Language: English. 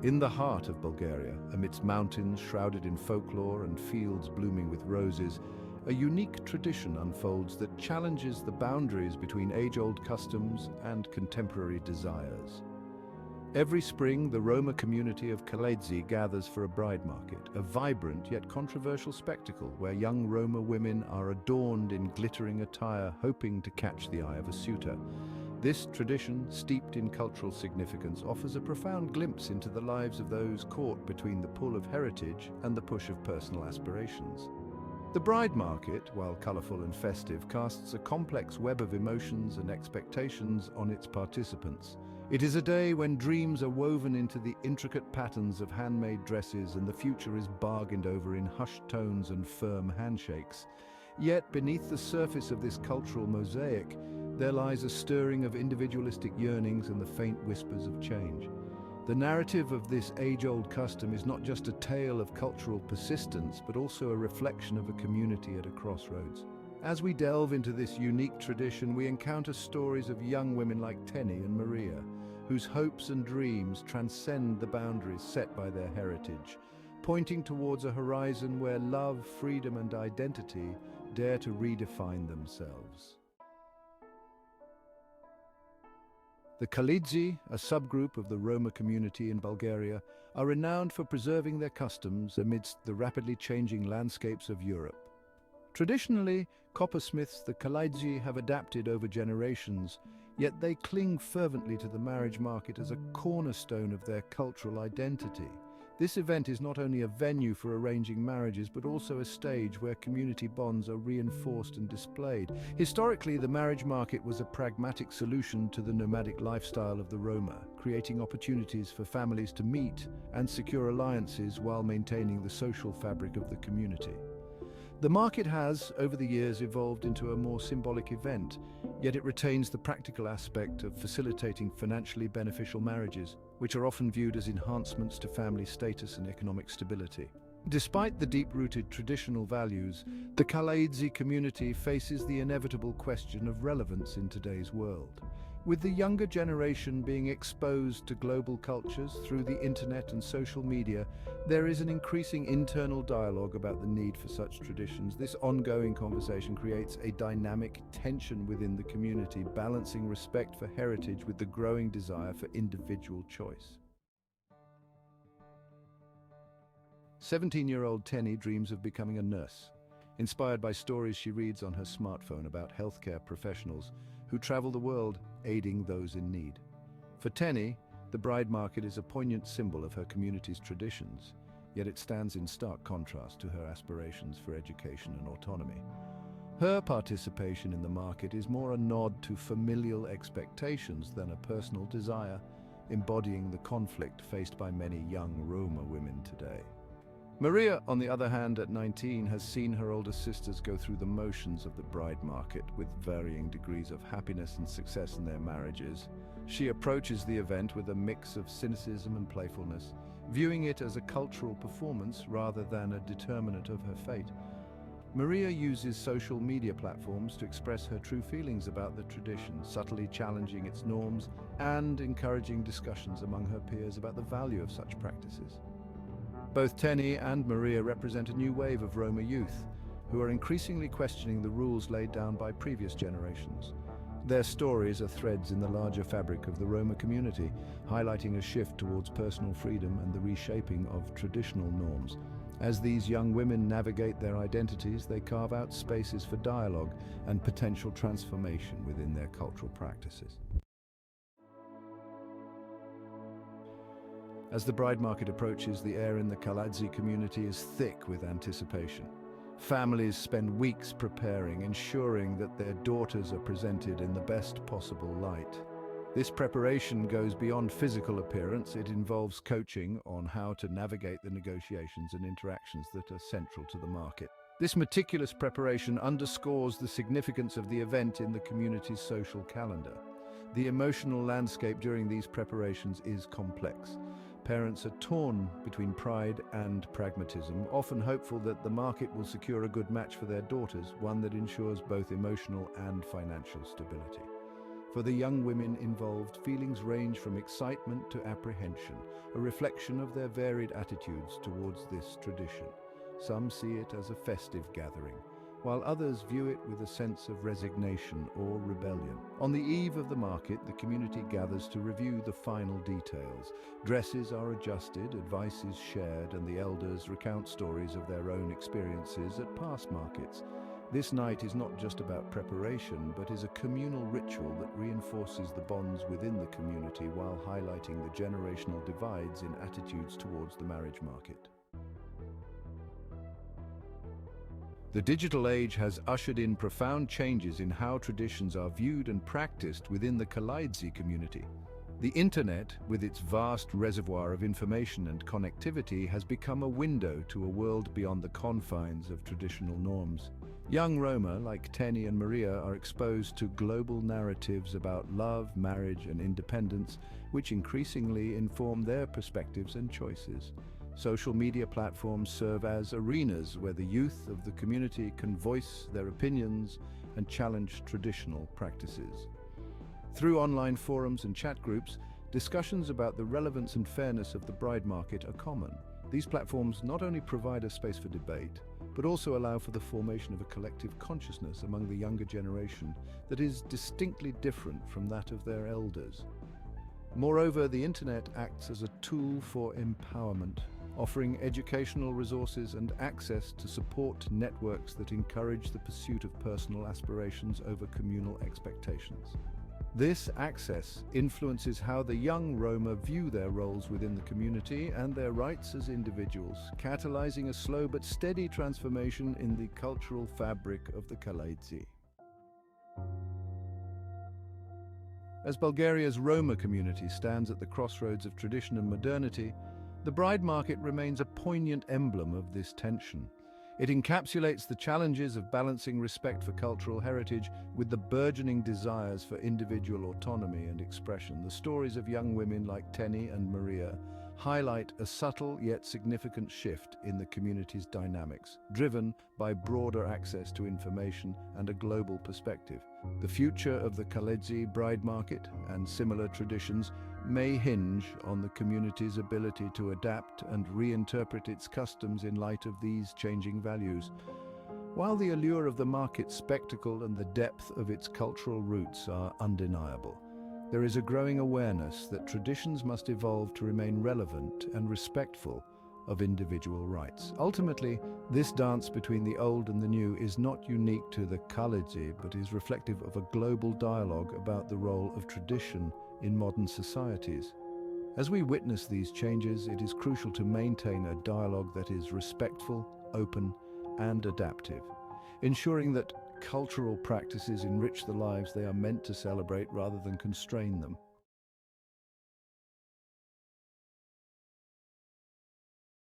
In the heart of Bulgaria, amidst mountains shrouded in folklore and fields blooming with roses, a unique tradition unfolds that challenges the boundaries between age-old customs and contemporary desires. Every spring, the Roma community of Kaledzi gathers for a bride market, a vibrant yet controversial spectacle where young Roma women are adorned in glittering attire, hoping to catch the eye of a suitor. This tradition, steeped in cultural significance, offers a profound glimpse into the lives of those caught between the pull of heritage and the push of personal aspirations. The bride market, while colourful and festive, casts a complex web of emotions and expectations on its participants. It is a day when dreams are woven into the intricate patterns of handmade dresses and the future is bargained over in hushed tones and firm handshakes. Yet, beneath the surface of this cultural mosaic, there lies a stirring of individualistic yearnings and the faint whispers of change. The narrative of this age-old custom is not just a tale of cultural persistence, but also a reflection of a community at a crossroads. As we delve into this unique tradition, we encounter stories of young women like Tenny and Maria, whose hopes and dreams transcend the boundaries set by their heritage, pointing towards a horizon where love, freedom, and identity dare to redefine themselves. The Kaledzi, a subgroup of the Roma community in Bulgaria, are renowned for preserving their customs amidst the rapidly changing landscapes of Europe. Traditionally, coppersmiths, the Kaledzi, have adapted over generations, yet they cling fervently to the marriage market as a cornerstone of their cultural identity. This event is not only a venue for arranging marriages, but also a stage where community bonds are reinforced and displayed. Historically, the marriage market was a pragmatic solution to the nomadic lifestyle of the Roma, creating opportunities for families to meet and secure alliances while maintaining the social fabric of the community. The market has, over the years, evolved into a more symbolic event, yet it retains the practical aspect of facilitating financially beneficial marriages, which are often viewed as enhancements to family status and economic stability. Despite the deep-rooted traditional values, the Kaledzi community faces the inevitable question of relevance in today's world. With the younger generation being exposed to global cultures through the internet and social media, there is an increasing internal dialogue about the need for such traditions. This ongoing conversation creates a dynamic tension within the community, balancing respect for heritage with the growing desire for individual choice. 17-year-old Tenny dreams of becoming a nurse, inspired by stories she reads on her smartphone about healthcare professionals who travel the world aiding those in need. For Tenny, the bride market is a poignant symbol of her community's traditions, yet it stands in stark contrast to her aspirations for education and autonomy. Her participation in the market is more a nod to familial expectations than a personal desire, embodying the conflict faced by many young Roma women today. Maria, on the other hand, at 19, has seen her older sisters go through the motions of the bride market with varying degrees of happiness and success in their marriages. She approaches the event with a mix of cynicism and playfulness, viewing it as a cultural performance rather than a determinant of her fate. Maria uses social media platforms to express her true feelings about the tradition, subtly challenging its norms and encouraging discussions among her peers about the value of such practices. Both Tenny and Maria represent a new wave of Roma youth, who are increasingly questioning the rules laid down by previous generations. Their stories are threads in the larger fabric of the Roma community, highlighting a shift towards personal freedom and the reshaping of traditional norms. As these young women navigate their identities, they carve out spaces for dialogue and potential transformation within their cultural practices. As the bride market approaches, the air in the Kaledzi community is thick with anticipation. Families spend weeks preparing, ensuring that their daughters are presented in the best possible light. This preparation goes beyond physical appearance. It involves coaching on how to navigate the negotiations and interactions that are central to the market. This meticulous preparation underscores the significance of the event in the community's social calendar. The emotional landscape during these preparations is complex. Parents are torn between pride and pragmatism, often hopeful that the market will secure a good match for their daughters, one that ensures both emotional and financial stability. For the young women involved, feelings range from excitement to apprehension, a reflection of their varied attitudes towards this tradition. Some see it as a festive gathering, while others view it with a sense of resignation or rebellion. On the eve of the market, the community gathers to review the final details. Dresses are adjusted, advice is shared, and the elders recount stories of their own experiences at past markets. This night is not just about preparation, but is a communal ritual that reinforces the bonds within the community while highlighting the generational divides in attitudes towards the marriage market. The digital age has ushered in profound changes in how traditions are viewed and practiced within the Kalaidzi community. The internet, with its vast reservoir of information and connectivity, has become a window to a world beyond the confines of traditional norms. Young Roma, like Teni and Maria, are exposed to global narratives about love, marriage, and independence, which increasingly inform their perspectives and choices. Social media platforms serve as arenas where the youth of the community can voice their opinions and challenge traditional practices. Through online forums and chat groups, discussions about the relevance and fairness of the bride market are common. These platforms not only provide a space for debate, but also allow for the formation of a collective consciousness among the younger generation that is distinctly different from that of their elders. Moreover, the internet acts as a tool for empowerment, offering educational resources and access to support networks that encourage the pursuit of personal aspirations over communal expectations. This access influences how the young Roma view their roles within the community and their rights as individuals, catalyzing a slow but steady transformation in the cultural fabric of the Kalaidzi. As Bulgaria's Roma community stands at the crossroads of tradition and modernity, the bride market remains a poignant emblem of this tension. It encapsulates the challenges of balancing respect for cultural heritage with the burgeoning desires for individual autonomy and expression. The stories of young women like Teni and Maria highlight a subtle yet significant shift in the community's dynamics, driven by broader access to information and a global perspective. The future of the Kalaidzi bride market and similar traditions may hinge on the community's ability to adapt and reinterpret its customs in light of these changing values. While the allure of the market's spectacle and the depth of its cultural roots are undeniable, there is a growing awareness that traditions must evolve to remain relevant and respectful of individual rights. Ultimately, this dance between the old and the new is not unique to the Kalaidzi, but is reflective of a global dialogue about the role of tradition in modern societies. As we witness these changes, it is crucial to maintain a dialogue that is respectful, open, and adaptive, ensuring that cultural practices enrich the lives they are meant to celebrate rather than constrain them.